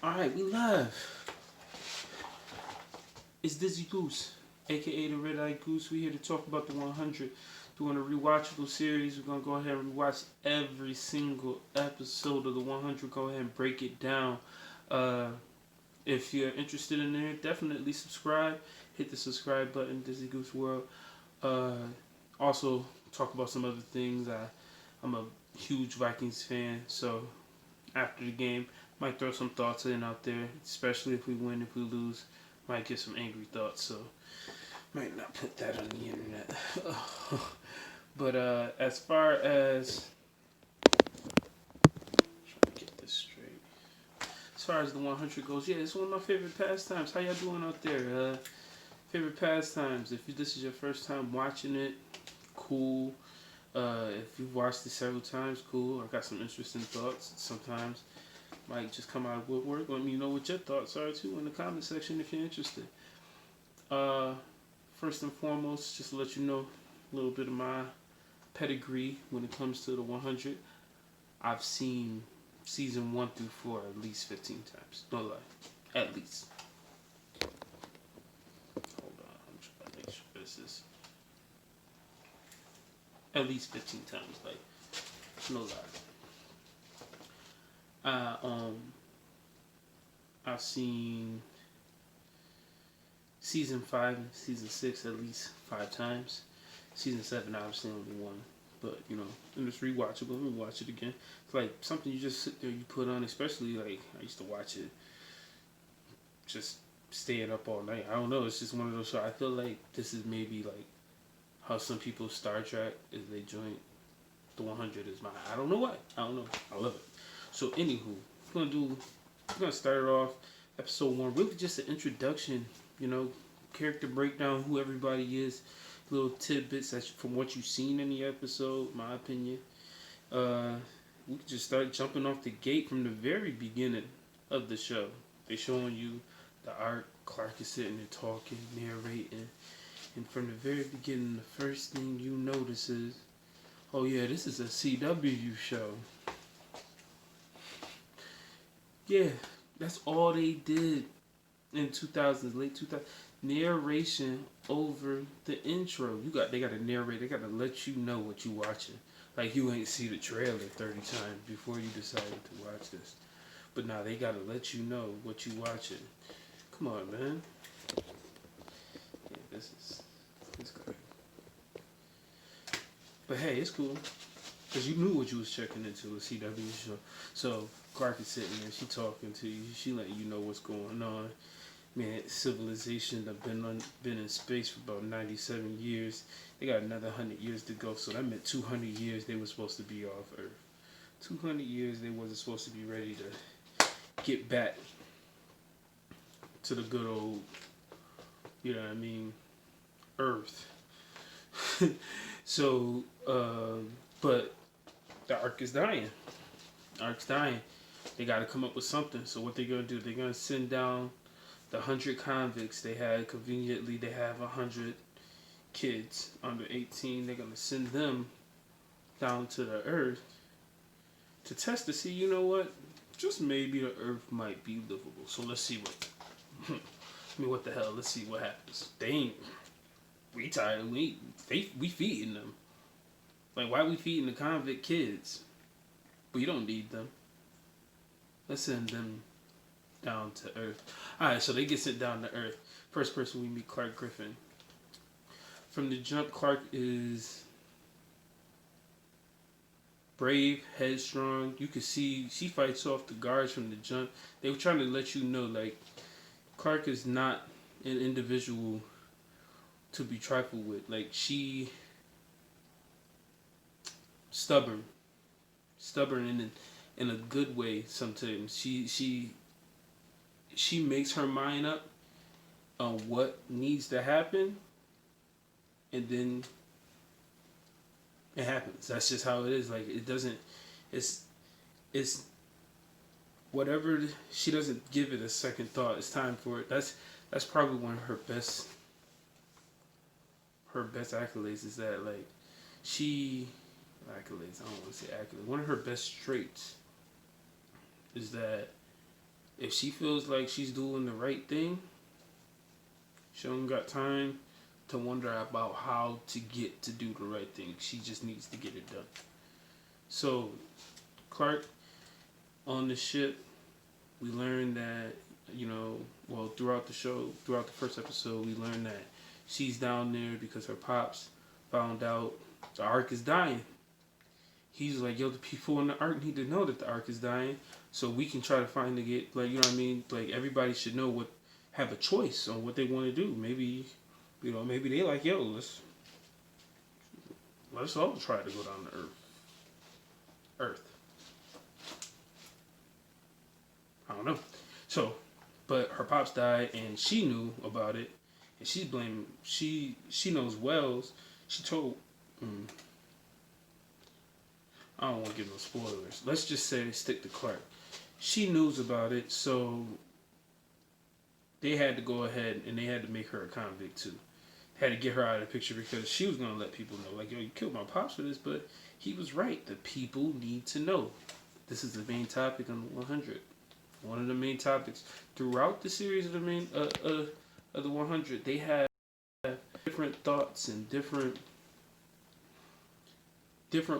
Alright, we live. It's Dizzy Goose, aka the Red Eye Goose. We here to talk about the 100. Doing a rewatchable series. We're gonna go ahead and rewatch every single episode of the 100. Go ahead and break it down. Uh, if you're interested in it, definitely subscribe. Hit the subscribe button, Dizzy Goose World. Uh, also talk about some other things. I'm a huge Vikings fan, so after the game, might throw some thoughts in out there, especially if we win. If we lose, might get some angry thoughts. So might not put that on the internet. But as far as trying to get this straight, as far as the 100 goes, yeah, it's one of my favorite pastimes. How y'all doing out there? Favorite pastimes. If this is your first time watching it, cool. If you've watched it several times, cool. I got some interesting thoughts. Sometimes might just come out of woodwork. Let me know what your thoughts are too in the comment section if you're interested. Uh, First and foremost, just to let you know a little bit of my pedigree when it comes to the 100. I've seen season 1 through 4 at least 15 times. No lie. At least. Hold on. I'm trying to make sure this is at least 15 times. Like, no lie. I've seen season 5 and season 6 at least 5 times. Season 7 obviously only one. But, and it's rewatchable. Let me watch it again. It's like something you just sit there, you put on, especially like I used to watch it just staying up all night. I don't know, it's just one of those shows. I feel like this is maybe like how some people Star Trek is they join the 100 is mine. I don't know why. I don't know. I love it. So anywho, we're gonna start it off episode 1. Really just an introduction, character breakdown, who everybody is, little tidbits from what you've seen in the episode, my opinion. We could just start jumping off the gate from the very beginning of the show. They showing you the art. Clark is sitting there talking, narrating, and from the very beginning, the first thing you notice is, oh yeah, this is a CW show. Yeah, that's all they did in 2000s, late 2000s. Narration over the intro. They got to narrate. They got to let you know what you watching. Like you ain't see the trailer 30 times before you decided to watch this. But now they got to let you know what you watching. Come on, man. Yeah, it's great. But hey, it's cool. Because you knew what you was checking into, a CW show. So Clark is sitting there, she talking to you, she letting you know what's going on. Man, civilization have been in space for about 97 years. They got another 100 years to go, so that meant 200 years they were supposed to be off Earth. 200 years they wasn't supposed to be ready to get back to the good old, Earth. So, but the Ark is dying. Ark's dying. They got to come up with something. So what they're gonna do? They're gonna send down the 100 convicts they had. Conveniently, they have 100 kids under 18. They're gonna send them down to the Earth to test to see. You know what? Just maybe the Earth might be livable. So let's see what. What the hell? Let's see what happens. They ain't. We tired. We feeding them. Like, why we feeding the convict kids? We don't need them. Let's send them down to Earth. Alright, so they get sent down to Earth. First person we meet, Clark Griffin. From the jump, Clark is brave, headstrong. You can see she fights off the guards from the jump. They were trying to let you know, like, Clark is not an individual to be trifled with. Like, she stubborn in a good way. Sometimes she makes her mind up on what needs to happen, and then it happens. That's just how it is. Like, it doesn't. It's whatever. She doesn't give it a second thought. It's time for it. That's probably one of her best accolades. Is that, like, she accolades. I don't want to say accolades. One of her best traits is that if she feels like she's doing the right thing, she don't got time to wonder about how to get to do the right thing. She just needs to get it done. So Clark on the ship, we learned that, well, throughout the show, throughout the first episode, we learned that she's down there because her pops found out the Ark is dying. He's like, yo, the people in the Ark need to know that the Ark is dying, so we can try to find to get, like, you know what I mean? Like, everybody should know have a choice on what they want to do. Maybe, maybe they like, yo, let's all try to go down to Earth. I don't know. So, but her pops died, and she knew about it, and she's blaming. She knows Wells. She told. I don't want to give no spoilers. Let's just say stick to Clark. She knows about it, so they had to go ahead and they had to make her a convict too. Had to get her out of the picture because she was gonna let people know, like, yo, you killed my pops for this, but he was right. The people need to know. This is the main topic on the 100. One of the main topics throughout the series of the 100. They have different thoughts and different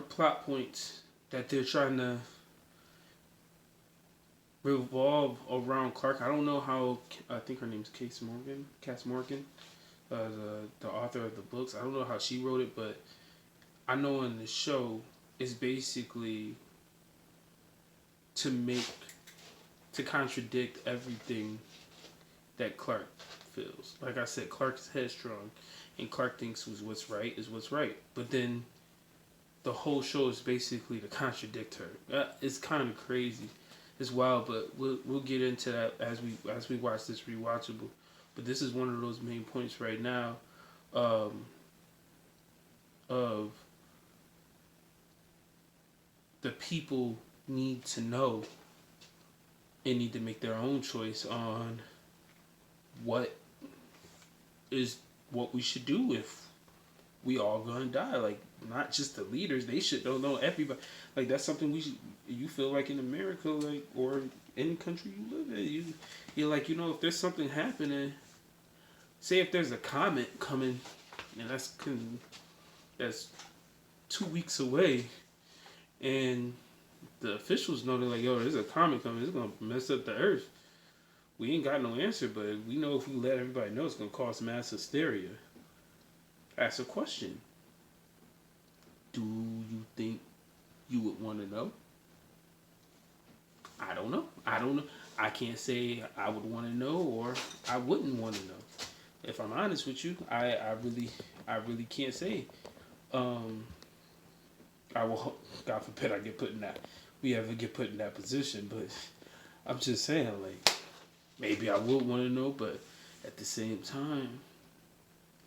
plot points that they're trying to revolve around Clark. I don't know how. I think her name's Cass Morgan, the author of the books. I don't know how she wrote it, but I know in the show it's basically to contradict everything that Clark feels. Like I said, Clark is headstrong, and Clark thinks what's right is what's right. But then the whole show is basically to contradict her. It's kind of crazy. It's wild, but we'll get into that as we watch this rewatchable. But this is one of those main points right now of the people need to know and need to make their own choice on what we should do if we all gonna die. Like, not just the leaders, they should know everybody. Like, that's something you feel like in America, like, or any country you live in, you're like, if there's something happening, say if there's a comet coming, and that's 2 weeks away, and the officials know, they're like, yo, there's a comet coming, it's gonna mess up the Earth. We ain't got no answer, but we know if we let everybody know, it's gonna cause mass hysteria. Ask a question. Do you think you would want to know? I don't know. I can't say I would want to know or I wouldn't want to know. If I'm honest with you, I really can't say. I will, God forbid, we ever get put in that position. But I'm just saying, like, maybe I would want to know, but at the same time,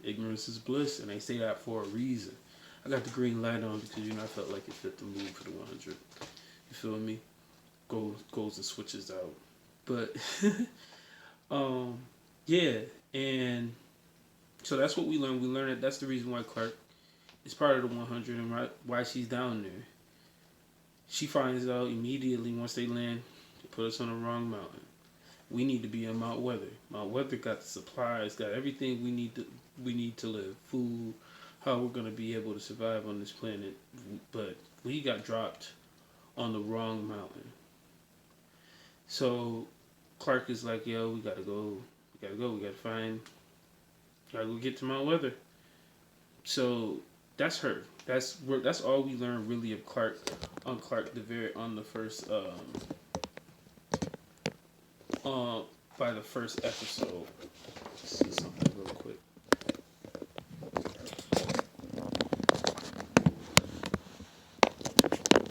ignorance is bliss, and they say that for a reason. I got the green light on because, I felt like it fit the mood for the 100. You feel me? Goes and switches out. But, yeah. And so that's what we learned. We learned that that's the reason why Clark is part of the 100 and why she's down there. She finds out immediately once they land, they put us on the wrong mountain. We need to be in Mount Weather. Mount Weather got the supplies, got everything we need to live. Food, how we're going to be able to survive on this planet. But we got dropped on the wrong mountain. So Clark is like, yo, we gotta go. We gotta go get to Mount Weather. So that's her. That's all we learn really of Clark on the first by the first episode.